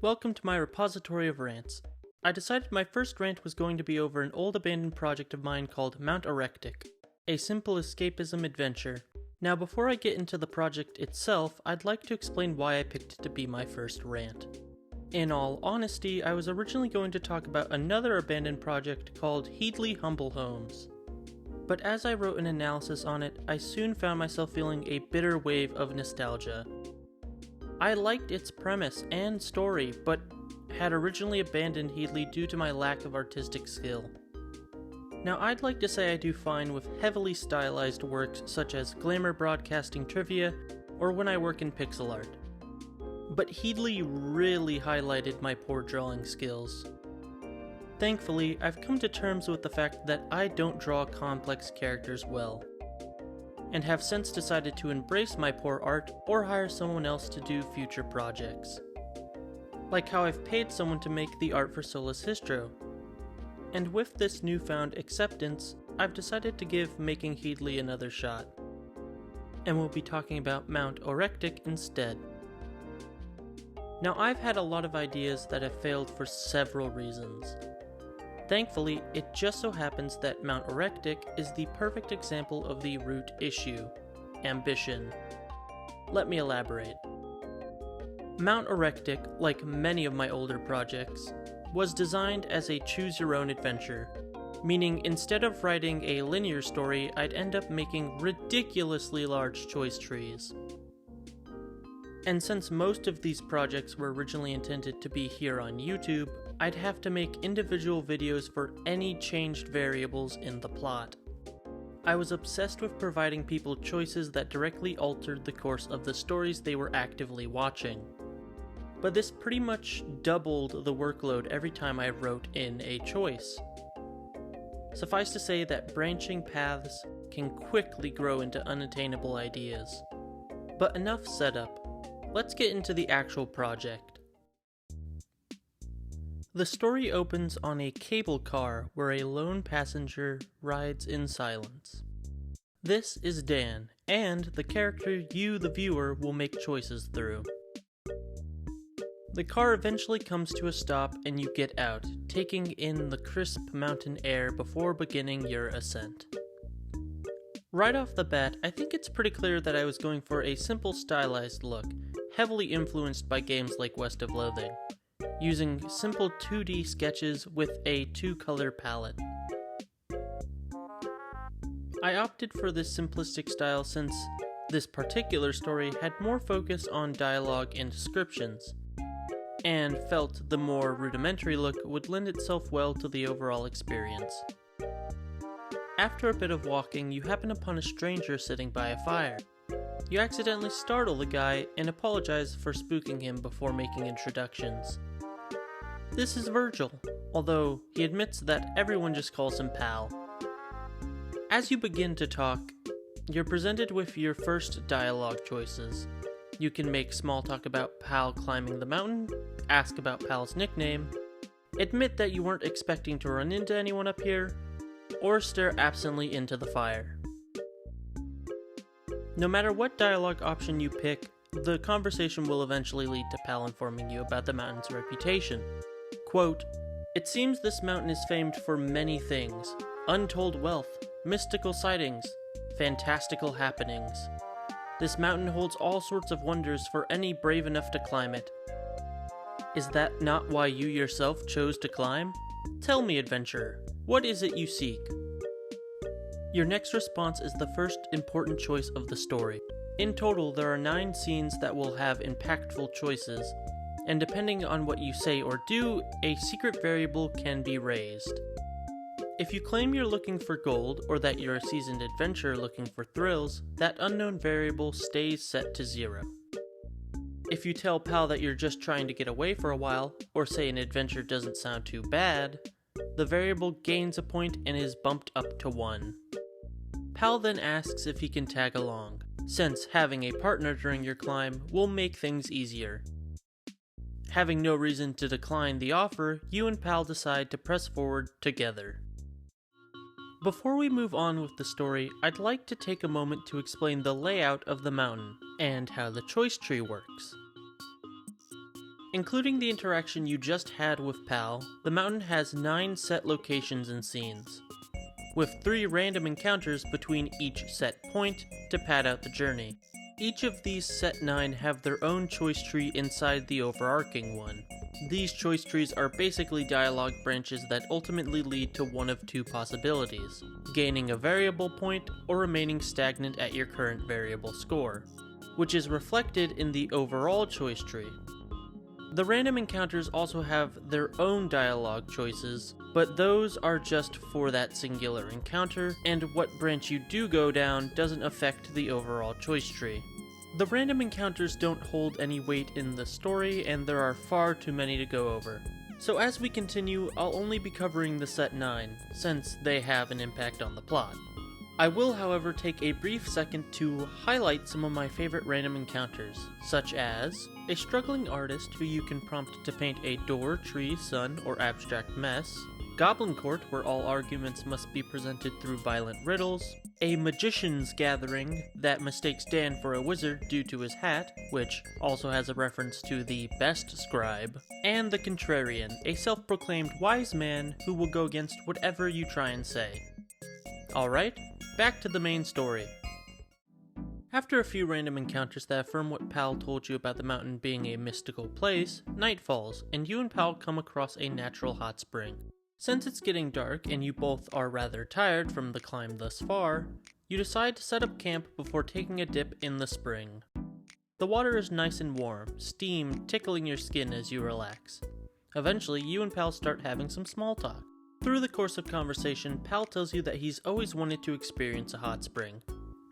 Welcome to my repository of rants. I decided my first rant was going to be over an old abandoned project of mine called Mount Orectic, a simple escapism adventure. Now before I get into the project itself, I'd like to explain why I picked it to be my first rant. In all honesty, I was originally going to talk about another abandoned project called Heedley Humble Homes. But as I wrote an analysis on it, I soon found myself feeling a bitter wave of nostalgia. I liked its premise and story, but had originally abandoned Heedley due to my lack of artistic skill. Now I'd like to say I do fine with heavily stylized works such as glamour broadcasting trivia, or when I work in pixel art. But Heedley really highlighted my poor drawing skills. Thankfully, I've come to terms with the fact that I don't draw complex characters well, and have since decided to embrace my poor art or hire someone else to do future projects. Like how I've paid someone to make the art for Solus Histro. And with this newfound acceptance, I've decided to give making Heedley another shot. And we'll be talking about Mount Orectic instead. Now I've had a lot of ideas that have failed for several reasons. Thankfully, it just so happens that Mount Orectic is the perfect example of the root issue: ambition. Let me elaborate. Mount Orectic, like many of my older projects, was designed as a choose-your-own adventure, meaning instead of writing a linear story, I'd end up making ridiculously large choice trees. And since most of these projects were originally intended to be here on YouTube, I'd have to make individual videos for any changed variables in the plot. I was obsessed with providing people choices that directly altered the course of the stories they were actively watching. But this pretty much doubled the workload every time I wrote in a choice. Suffice to say that branching paths can quickly grow into unattainable ideas. But enough setup. Let's get into the actual project. The story opens on a cable car where a lone passenger rides in silence. This is Dan, and the character you, the viewer, will make choices through. The car eventually comes to a stop and you get out, taking in the crisp mountain air before beginning your ascent. Right off the bat, I think it's pretty clear that I was going for a simple stylized look, heavily influenced by games like West of Loathing, using simple 2D sketches with a 2-color palette. I opted for this simplistic style since this particular story had more focus on dialogue and descriptions, and felt the more rudimentary look would lend itself well to the overall experience. After a bit of walking, you happen upon a stranger sitting by a fire. You accidentally startle the guy and apologize for spooking him before making introductions. This is Virgil, although he admits that everyone just calls him Pal. As you begin to talk, you're presented with your first dialogue choices. You can make small talk about Pal climbing the mountain, ask about Pal's nickname, admit that you weren't expecting to run into anyone up here, or stare absently into the fire. No matter what dialogue option you pick, the conversation will eventually lead to Pal informing you about the mountain's reputation. Quote, "It seems this mountain is famed for many things: untold wealth, mystical sightings, fantastical happenings. This mountain holds all sorts of wonders for any brave enough to climb it. Is that not why you yourself chose to climb? Tell me, adventurer, what is it you seek?" Your next response is the first important choice of the story. In total, there are 9 scenes that will have impactful choices, and depending on what you say or do, a secret variable can be raised. If you claim you're looking for gold, or that you're a seasoned adventurer looking for thrills, that unknown variable stays set to 0. If you tell Pal that you're just trying to get away for a while, or say an adventure doesn't sound too bad, the variable gains a point and is bumped up to 1. Pal then asks if he can tag along, since having a partner during your climb will make things easier. Having no reason to decline the offer, you and Pal decide to press forward together. Before we move on with the story, I'd like to take a moment to explain the layout of the mountain, and how the choice tree works. Including the interaction you just had with Pal, the mountain has 9 set locations and scenes, with 3 random encounters between each set point to pad out the journey. Each of these set 9 have their own choice tree inside the overarching one. These choice trees are basically dialogue branches that ultimately lead to one of 2 possibilities: gaining a variable point or remaining stagnant at your current variable score, which is reflected in the overall choice tree. The random encounters also have their own dialogue choices, but those are just for that singular encounter, and what branch you do go down doesn't affect the overall choice tree. The random encounters don't hold any weight in the story, and there are far too many to go over. So as we continue, I'll only be covering the set 9, since they have an impact on the plot. I will, however, take a brief second to highlight some of my favorite random encounters, such as a struggling artist who you can prompt to paint a door, tree, sun, or abstract mess, Goblin Court, where all arguments must be presented through violent riddles, a magician's gathering that mistakes Dan for a wizard due to his hat, which also has a reference to the best scribe, and the Contrarian, a self-proclaimed wise man who will go against whatever you try and say. Alright, back to the main story. After a few random encounters that affirm what Pal told you about the mountain being a mystical place, night falls, and you and Pal come across a natural hot spring. Since it's getting dark and you both are rather tired from the climb thus far, you decide to set up camp before taking a dip in the spring. The water is nice and warm, steam tickling your skin as you relax. Eventually, you and Pal start having some small talk. Through the course of conversation, Pal tells you that he's always wanted to experience a hot spring.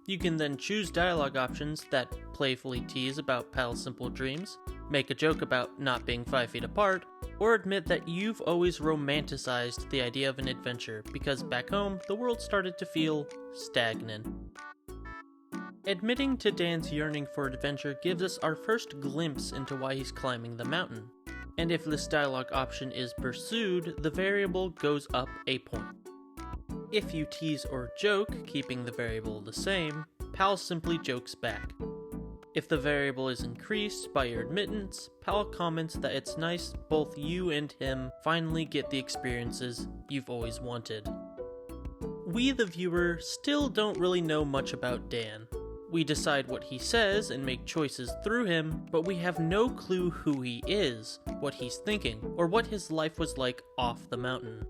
You can then choose dialogue options that playfully tease about Pal's simple dreams, make a joke about not being 5 feet apart, or admit that you've always romanticized the idea of an adventure because back home, the world started to feel stagnant. Admitting to Dan's yearning for adventure gives us our first glimpse into why he's climbing the mountain. And if this dialogue option is pursued, the variable goes up a point. If you tease or joke, keeping the variable the same, Pal simply jokes back. If the variable is increased by your admittance, Pal comments that it's nice both you and him finally get the experiences you've always wanted. We, the viewer, still don't really know much about Dan. We decide what he says and make choices through him, but we have no clue who he is, what he's thinking, or what his life was like off the mountain.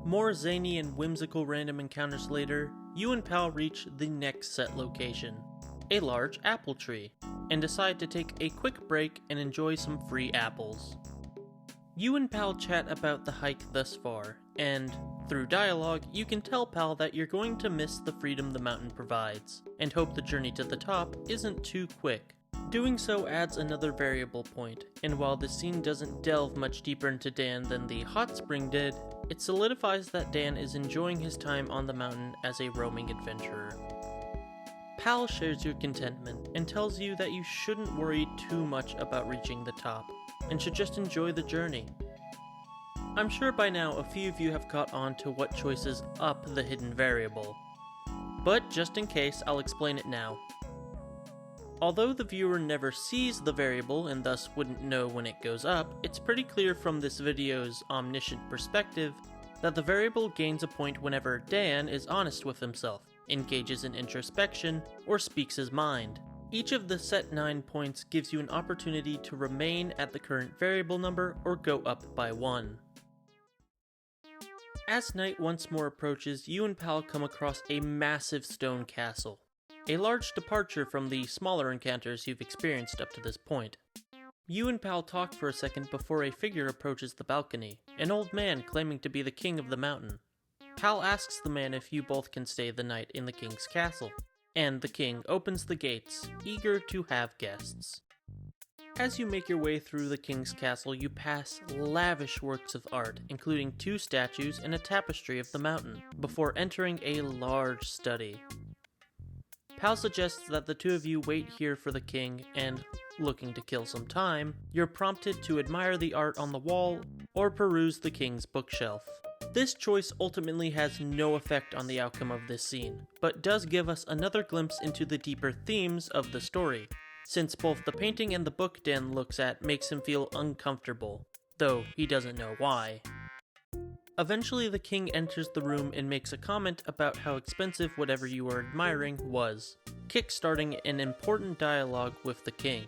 More zany and whimsical random encounters later, you and Pal reach the next set location, a large apple tree, and decide to take a quick break and enjoy some free apples. You and Pal chat about the hike thus far, and through dialogue, you can tell Pal that you're going to miss the freedom the mountain provides, and hope the journey to the top isn't too quick. Doing so adds another variable point, and while the scene doesn't delve much deeper into Dan than the hot spring did, it solidifies that Dan is enjoying his time on the mountain as a roaming adventurer. Pal shares your contentment and tells you that you shouldn't worry too much about reaching the top, and should just enjoy the journey. I'm sure by now a few of you have caught on to what choices up the hidden variable, but just in case, I'll explain it now. Although the viewer never sees the variable and thus wouldn't know when it goes up, it's pretty clear from this video's omniscient perspective that the variable gains a point whenever Dan is honest with himself, engages in introspection, or speaks his mind. Each of the set 9 points gives you an opportunity to remain at the current variable number or go up by 1. As night once more approaches, you and Pal come across a massive stone castle, a large departure from the smaller encounters you've experienced up to this point. You and Pal talk for a second before a figure approaches the balcony, an old man claiming to be the king of the mountain. Pal asks the man if you both can stay the night in the king's castle, and the king opens the gates, eager to have guests. As you make your way through the king's castle, you pass lavish works of art, including 2 statues and a tapestry of the mountain, before entering a large study. Pal suggests that the 2 of you wait here for the king, and, looking to kill some time, you're prompted to admire the art on the wall or peruse the king's bookshelf. This choice ultimately has no effect on the outcome of this scene, but does give us another glimpse into the deeper themes of the story. since both the painting and the book Dan looks at makes him feel uncomfortable, though he doesn't know why. Eventually the king enters the room and makes a comment about how expensive whatever you are admiring was, kickstarting an important dialogue with the king.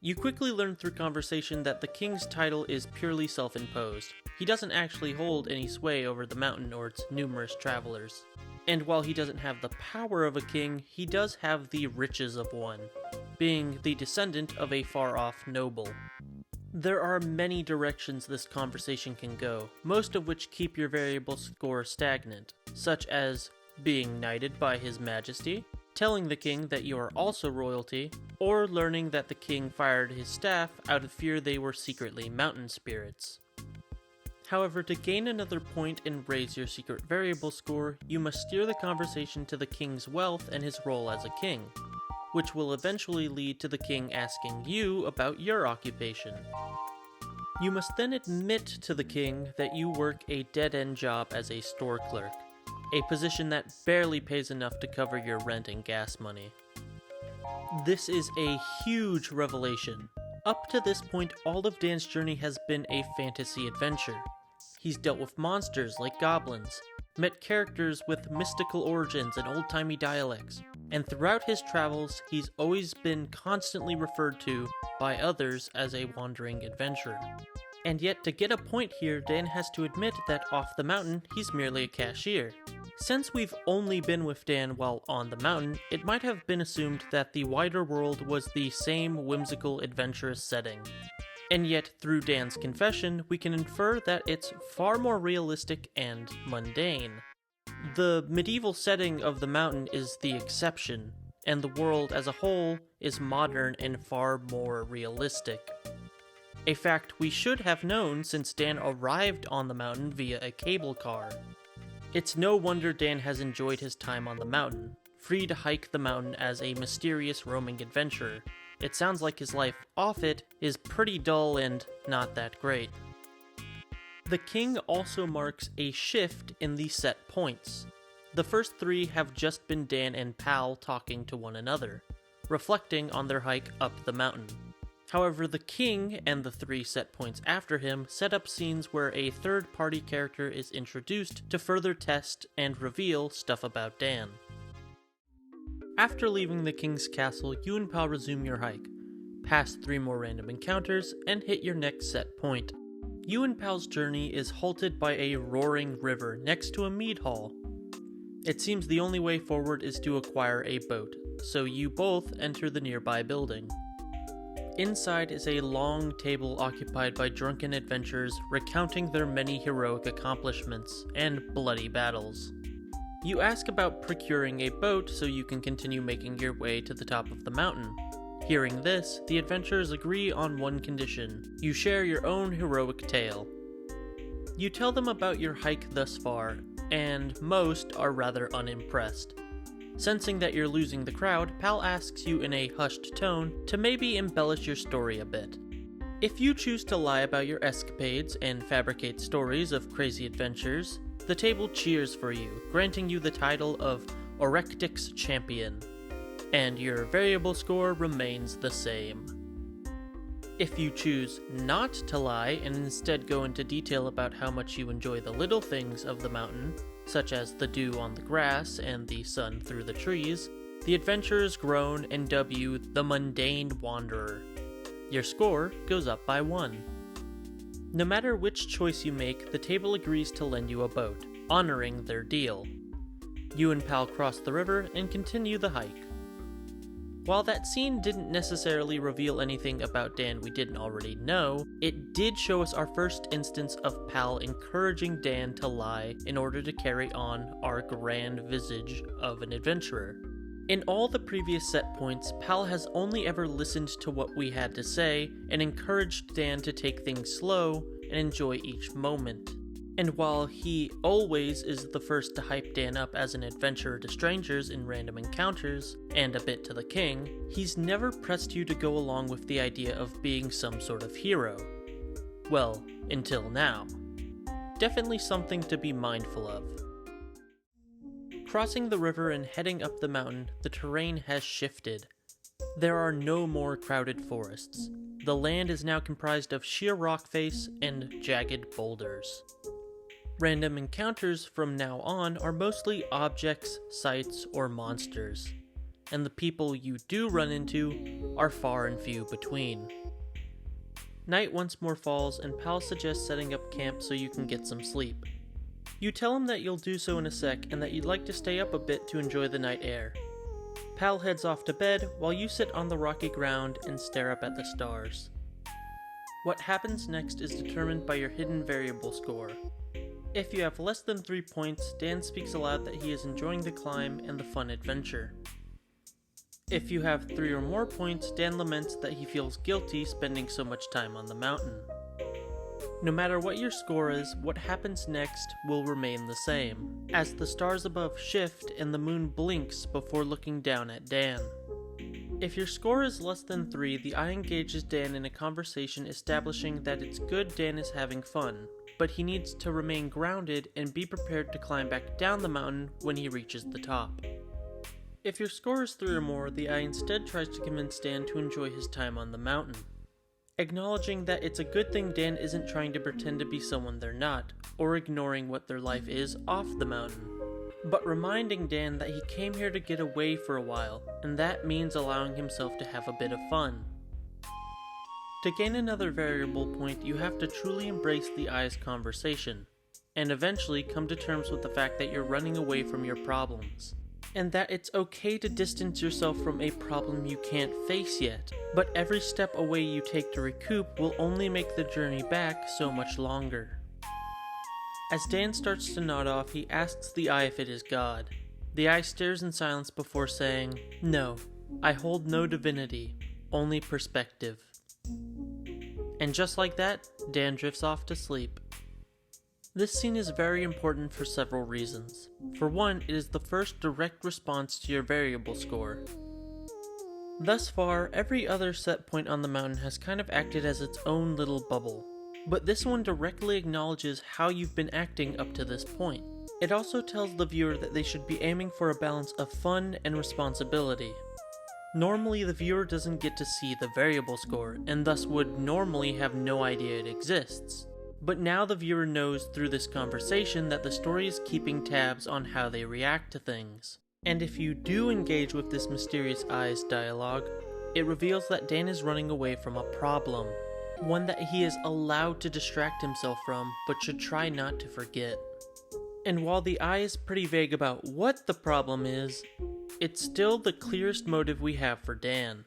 You quickly learn through conversation that the king's title is purely self-imposed. He doesn't actually hold any sway over the mountain or its numerous travelers. And while he doesn't have the power of a king, he does have the riches of one, being the descendant of a far-off noble. There are many directions this conversation can go, most of which keep your variable score stagnant, such as being knighted by His Majesty, telling the king that you are also royalty, or learning that the king fired his staff out of fear they were secretly mountain spirits. However, to gain another point and raise your secret variable score, you must steer the conversation to the king's wealth and his role as a king, which will eventually lead to the king asking you about your occupation. You must then admit to the king that you work a dead-end job as a store clerk, a position that barely pays enough to cover your rent and gas money. This is a huge revelation. Up to this point, all of Dan's journey has been a fantasy adventure. He's dealt with monsters like goblins, met characters with mystical origins and old-timey dialects, and throughout his travels, he's always been constantly referred to by others as a wandering adventurer. And yet, to get a point here, Dan has to admit that off the mountain, he's merely a cashier. Since we've only been with Dan while on the mountain, it might have been assumed that the wider world was the same whimsical, adventurous setting. And yet, through Dan's confession, we can infer that it's far more realistic and mundane. The medieval setting of the mountain is the exception, and the world as a whole is modern and far more realistic. A fact we should have known since Dan arrived on the mountain via a cable car. It's no wonder Dan has enjoyed his time on the mountain, free to hike the mountain as a mysterious roaming adventurer. It sounds like his life off it is pretty dull and not that great. The king also marks a shift in the set points. The first three have just been Dan and Pal talking to one another, reflecting on their hike up the mountain. However, the king and the three set points after him set up scenes where a third-party character is introduced to further test and reveal stuff about Dan. After leaving the king's castle, you and Pal resume your hike, pass 3 more random encounters, and hit your next set point. You and Pal's journey is halted by a roaring river next to a mead hall. It seems the only way forward is to acquire a boat, so you both enter the nearby building. Inside is a long table occupied by drunken adventurers recounting their many heroic accomplishments and bloody battles. You ask about procuring a boat so you can continue making your way to the top of the mountain. Hearing this, the adventurers agree on one condition: you share your own heroic tale. You tell them about your hike thus far, and most are rather unimpressed. Sensing that you're losing the crowd, Pal asks you in a hushed tone to maybe embellish your story a bit. If you choose to lie about your escapades and fabricate stories of crazy adventures, the table cheers for you, granting you the title of Orectic's champion, and your variable score remains the same. If you choose not to lie and instead go into detail about how much you enjoy the little things of the mountain, such as the dew on the grass and the sun through the trees, the adventurers groan and dub you the Mundane Wanderer. Your score goes up by 1. No matter which choice you make, the table agrees to lend you a boat, honoring their deal. You and Pal cross the river and continue the hike. While that scene didn't necessarily reveal anything about Dan we didn't already know, it did show us our first instance of Pal encouraging Dan to lie in order to carry on our grand visage of an adventurer. In all the previous set points, Pal has only ever listened to what we had to say and encouraged Dan to take things slow and enjoy each moment. And while he always is the first to hype Dan up as an adventurer to strangers in random encounters, and a bit to the king, he's never pressed you to go along with the idea of being some sort of hero. Well, until now. Definitely something to be mindful of. Crossing the river and heading up the mountain, the terrain has shifted. There are no more crowded forests. The land is now comprised of sheer rock face and jagged boulders. Random encounters from now on are mostly objects, sights, or monsters, and the people you do run into are far and few between. Night once more falls, and Pal suggests setting up camp so you can get some sleep. You tell him that you'll do so in a sec and that you'd like to stay up a bit to enjoy the night air. Pal heads off to bed while you sit on the rocky ground and stare up at the stars. What happens next is determined by your hidden variable score. If you have less than 3 points, Dan speaks aloud that he is enjoying the climb and the fun adventure. If you have 3 or more points, Dan laments that he feels guilty spending so much time on the mountain. No matter what your score is, what happens next will remain the same, as the stars above shift and the moon blinks before looking down at Dan. If your score is less than 3, the eye engages Dan in a conversation establishing that it's good Dan is having fun, but he needs to remain grounded and be prepared to climb back down the mountain when he reaches the top. If your score is 3 or more, the eye instead tries to convince Dan to enjoy his time on the mountain, acknowledging that it's a good thing Dan isn't trying to pretend to be someone they're not, or ignoring what their life is off the mountain, but reminding Dan that he came here to get away for a while, and that means allowing himself to have a bit of fun. To gain another variable point, you have to truly embrace the eye's conversation, and eventually come to terms with the fact that you're running away from your problems, and that it's okay to distance yourself from a problem you can't face yet, but every step away you take to recoup will only make the journey back so much longer. As Dan starts to nod off, he asks the eye if it is God. The eye stares in silence before saying, "No, I hold no divinity, only perspective." And just like that, Dan drifts off to sleep. This scene is very important for several reasons. For one, it is the first direct response to your variable score. Thus far, every other set point on the mountain has kind of acted as its own little bubble, but this one directly acknowledges how you've been acting up to this point. It also tells the viewer that they should be aiming for a balance of fun and responsibility. Normally, the viewer doesn't get to see the variable score, and thus would normally have no idea it exists. But now the viewer knows through this conversation that the story is keeping tabs on how they react to things. And if you do engage with this mysterious eyes dialogue, it reveals that Dan is running away from a problem, one that he is allowed to distract himself from, but should try not to forget. And while the eye is pretty vague about what the problem is, it's still the clearest motive we have for Dan.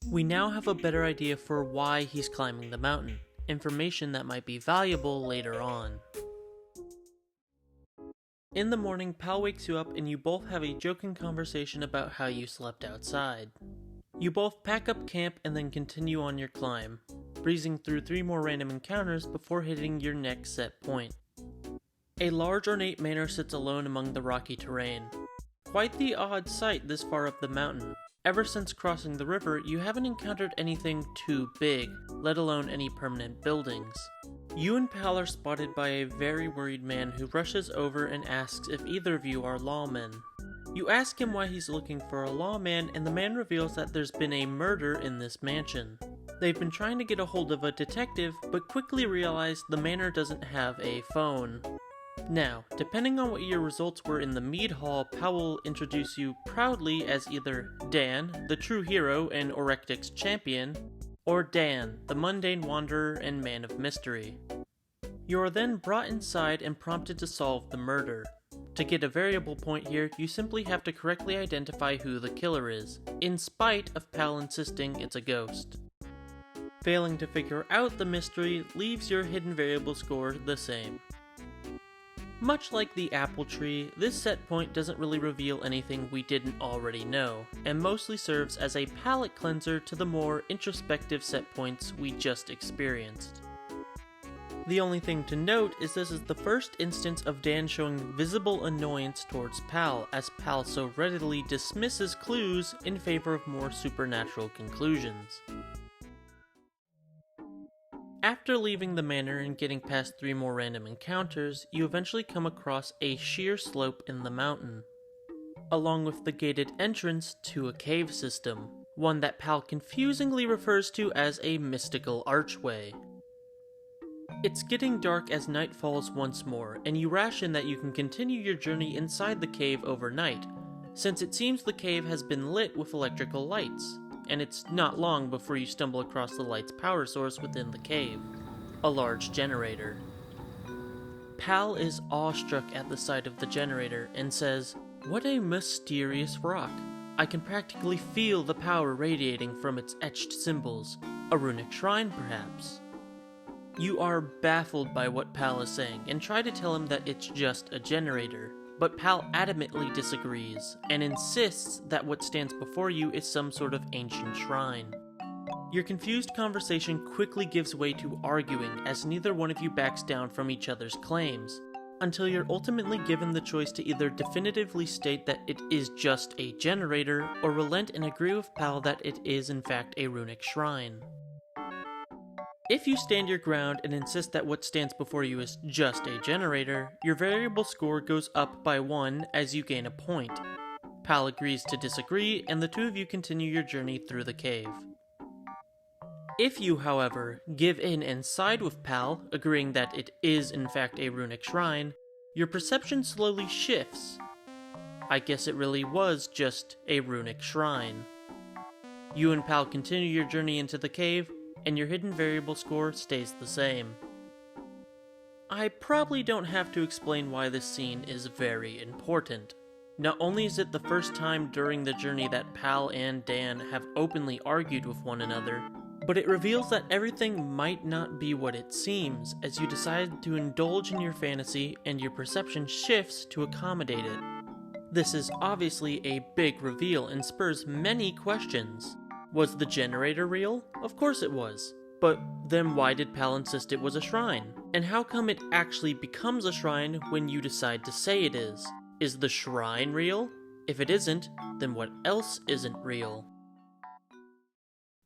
We now have a better idea for why he's climbing the mountain, information that might be valuable later on. In the morning, Pal wakes you up and you both have a joking conversation about how you slept outside. You both pack up camp and then continue on your climb, breezing through 3 more random encounters before hitting your next set point. A large ornate manor sits alone among the rocky terrain. Quite the odd sight this far up the mountain. Ever since crossing the river, you haven't encountered anything too big, let alone any permanent buildings. You and Pal are spotted by a very worried man who rushes over and asks if either of you are lawmen. You ask him why he's looking for a lawman, and the man reveals that there's been a murder in this mansion. They've been trying to get a hold of a detective, but quickly realize the manor doesn't have a phone. Now, depending on what your results were in the mead hall, Pal will introduce you proudly as either Dan, the true hero and Orectic's champion, or Dan, the mundane wanderer and man of mystery. You are then brought inside and prompted to solve the murder. To get a variable point here, you simply have to correctly identify who the killer is, in spite of Pal insisting it's a ghost. Failing to figure out the mystery leaves your hidden variable score the same. Much like the apple tree, this set point doesn't really reveal anything we didn't already know, and mostly serves as a palate cleanser to the more introspective set points we just experienced. The only thing to note is this is the first instance of Dan showing visible annoyance towards Pal, as Pal so readily dismisses clues in favor of more supernatural conclusions. After leaving the manor and getting past 3 more random encounters, you eventually come across a sheer slope in the mountain, along with the gated entrance to a cave system, one that Pal confusingly refers to as a mystical archway. It's getting dark as night falls once more, and you ration that you can continue your journey inside the cave overnight, since it seems the cave has been lit with electrical lights, and it's not long before you stumble across the light's power source within the cave, a large generator. Pal is awestruck at the sight of the generator and says, "What a mysterious rock. I can practically feel the power radiating from its etched symbols. A runic shrine, perhaps?" You are baffled by what Pal is saying and try to tell him that it's just a generator, but Pal adamantly disagrees and insists that what stands before you is some sort of ancient shrine. Your confused conversation quickly gives way to arguing as neither one of you backs down from each other's claims, until you're ultimately given the choice to either definitively state that it is just a generator or relent and agree with Pal that it is in fact a runic shrine. If you stand your ground and insist that what stands before you is just a generator, your variable score goes up by 1 as you gain a point. Pal agrees to disagree, and the two of you continue your journey through the cave. If you, however, give in and side with Pal, agreeing that it is in fact a runic shrine, your perception slowly shifts. I guess it really was just a runic shrine. You and Pal continue your journey into the cave, and your hidden variable score stays the same. I probably don't have to explain why this scene is very important. Not only is it the first time during the journey that Pal and Dan have openly argued with one another, but it reveals that everything might not be what it seems as you decide to indulge in your fantasy and your perception shifts to accommodate it. This is obviously a big reveal and spurs many questions. Was the generator real? Of course it was. But then why did Pal insist it was a shrine? And how come it actually becomes a shrine when you decide to say it is? Is the shrine real? If it isn't, then what else isn't real?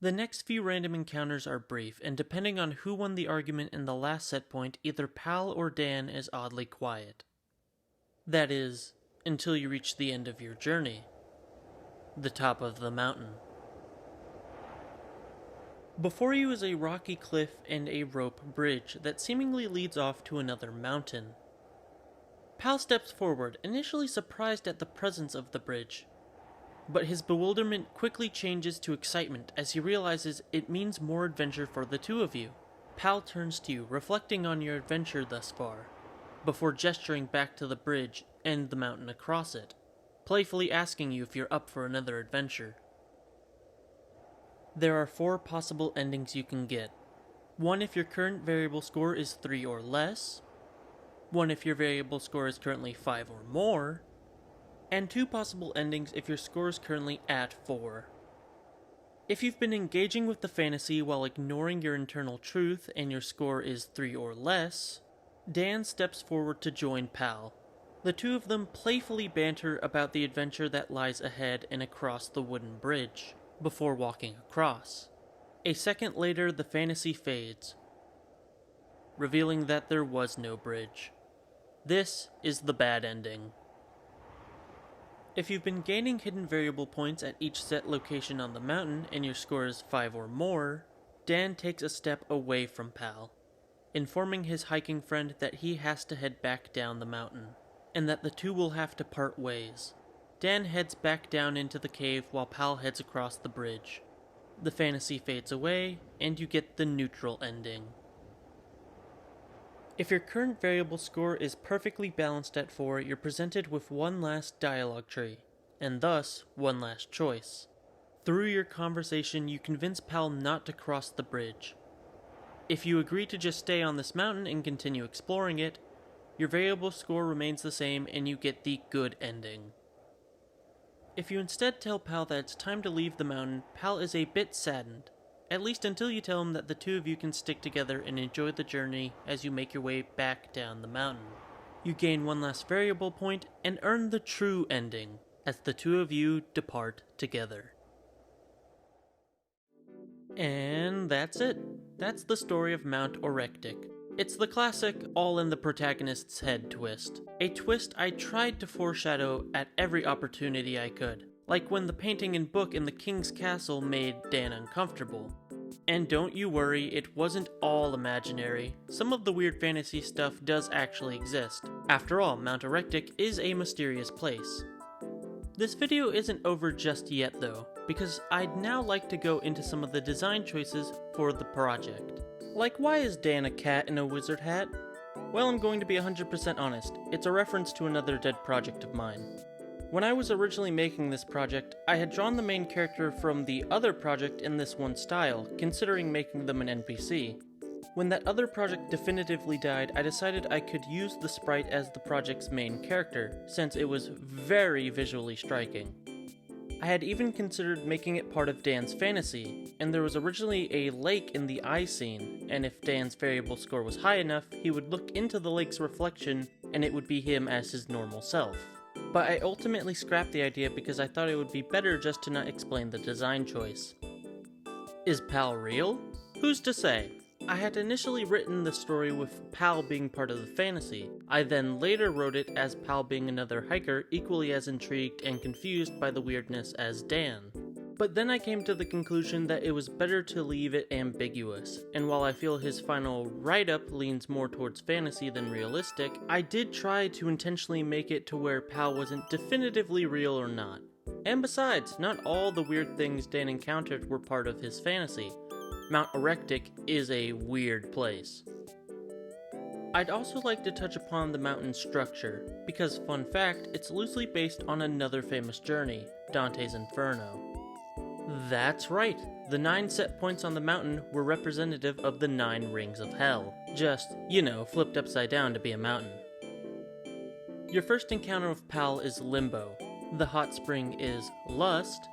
The next few random encounters are brief, and depending on who won the argument in the last set point, either Pal or Dan is oddly quiet. That is, until you reach the end of your journey. The top of the mountain. Before you is a rocky cliff and a rope bridge that seemingly leads off to another mountain. Pal steps forward, initially surprised at the presence of the bridge, but his bewilderment quickly changes to excitement as he realizes it means more adventure for the two of you. Pal turns to you, reflecting on your adventure thus far, before gesturing back to the bridge and the mountain across it, playfully asking you if you're up for another adventure. There are 4 possible endings you can get. 1 if your current variable score is 3 or less, 1 if your variable score is currently 5 or more, and 2 possible endings if your score is currently at 4. If you've been engaging with the fantasy while ignoring your internal truth and your score is 3 or less, Dan steps forward to join Pal. The two of them playfully banter about the adventure that lies ahead and across the wooden bridge, before walking across. A second later, the fantasy fades, revealing that there was no bridge. This is the bad ending. If you've been gaining hidden variable points at each set location on the mountain and your score is 5 or more, Dan takes a step away from Pal, informing his hiking friend that he has to head back down the mountain, and that the two will have to part ways. Dan heads back down into the cave while Pal heads across the bridge. The fantasy fades away, and you get the neutral ending. If your current variable score is perfectly balanced at 4, you're presented with one last dialogue tree, and thus one last choice. Through your conversation, you convince Pal not to cross the bridge. If you agree to just stay on this mountain and continue exploring it, your variable score remains the same and you get the good ending. If you instead tell Pal that it's time to leave the mountain, Pal is a bit saddened, at least until you tell him that the two of you can stick together and enjoy the journey as you make your way back down the mountain. You gain one last variable point and earn the true ending, as the two of you depart together. And that's it. That's the story of Mount Orectic. It's the classic all in the protagonist's head twist. A twist I tried to foreshadow at every opportunity I could. like when the painting and book in the king's castle made Dan uncomfortable. And don't you worry, it wasn't all imaginary. Some of the weird fantasy stuff does actually exist. After all, Mount Orectic is a mysterious place. This video isn't over just yet though, because I'd now like to go into some of the design choices for the project. Like, why is Dan a cat in a wizard hat? Well, I'm going to be 100% honest, it's a reference to another dead project of mine. When I was originally making this project, I had drawn the main character from the other project in this one style, considering making them an NPC. When that other project definitively died, I decided I could use the sprite as the project's main character, since it was very visually striking. I had even considered making it part of Dan's fantasy, and there was originally a lake in the eye scene, and if Dan's variable score was high enough, he would look into the lake's reflection, and it would be him as his normal self. But I ultimately scrapped the idea because I thought it would be better just to not explain the design choice. Is Pal real? Who's to say? I had initially written the story with Pal being part of the fantasy. I then later wrote it as Pal being another hiker equally as intrigued and confused by the weirdness as Dan. But then I came to the conclusion that it was better to leave it ambiguous, and while I feel his final write-up leans more towards fantasy than realistic, I did try to intentionally make it to where Pal wasn't definitively real or not. And besides, not all the weird things Dan encountered were part of his fantasy. Mount Orectic is a weird place. I'd also like to touch upon the mountain's structure, because fun fact, it's loosely based on another famous journey, Dante's Inferno. That's right, the 9 set points on the mountain were representative of the 9 rings of hell. Just, flipped upside down to be a mountain. Your first encounter with Pal is Limbo, the hot spring is Lust,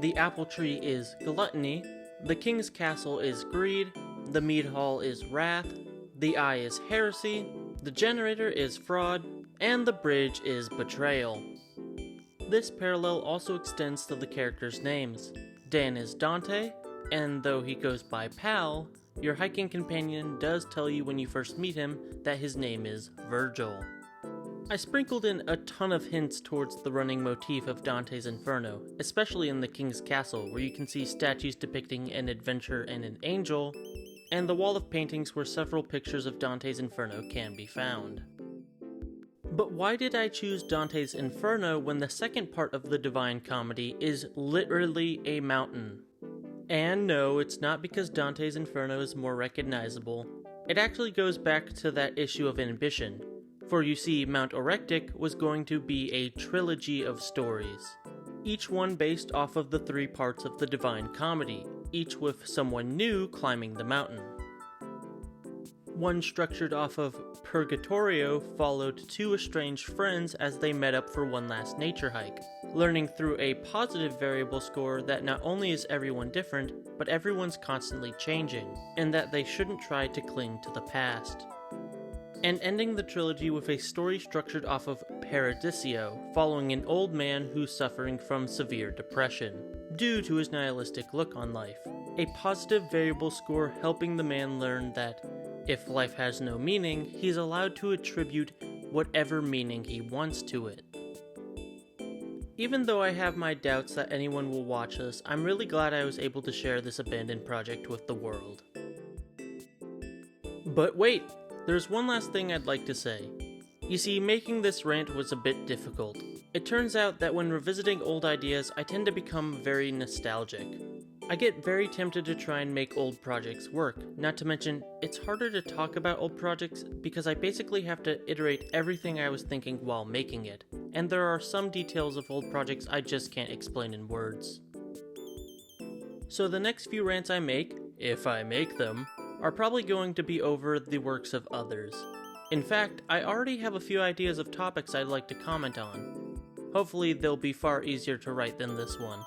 the apple tree is Gluttony, the king's castle is Greed, the mead hall is Wrath, the eye is Heresy, the generator is Fraud, and the bridge is Betrayal. This parallel also extends to the characters' names. Dan is Dante, and though he goes by Pal, your hiking companion does tell you when you first meet him that his name is Virgil. I sprinkled in a ton of hints towards the running motif of Dante's Inferno, especially in the King's Castle, where you can see statues depicting an adventurer and an angel, and the wall of paintings where several pictures of Dante's Inferno can be found. But why did I choose Dante's Inferno when the second part of the Divine Comedy is literally a mountain? And no, it's not because Dante's Inferno is more recognizable. It actually goes back to that issue of ambition. For you see, Mount Orectic was going to be a trilogy of stories, each one based off of the 3 parts of the Divine Comedy, each with someone new climbing the mountain. One structured off of Purgatorio followed 2 estranged friends as they met up for one last nature hike, learning through a positive variable score that not only is everyone different, but everyone's constantly changing, and that they shouldn't try to cling to the past. And ending the trilogy with a story structured off of Paradiso, following an old man who's suffering from severe depression, due to his nihilistic look on life. A positive variable score helping the man learn that if life has no meaning, he's allowed to attribute whatever meaning he wants to it. Even though I have my doubts that anyone will watch this, I'm really glad I was able to share this abandoned project with the world. But wait! There's one last thing I'd like to say. You see, making this rant was a bit difficult. It turns out that when revisiting old ideas, I tend to become very nostalgic. I get very tempted to try and make old projects work, not to mention, it's harder to talk about old projects because I basically have to iterate everything I was thinking while making it, and there are some details of old projects I just can't explain in words. So the next few rants I make, if I make them, are probably going to be over the works of others. In fact, I already have a few ideas of topics I'd like to comment on. Hopefully they'll be far easier to write than this one.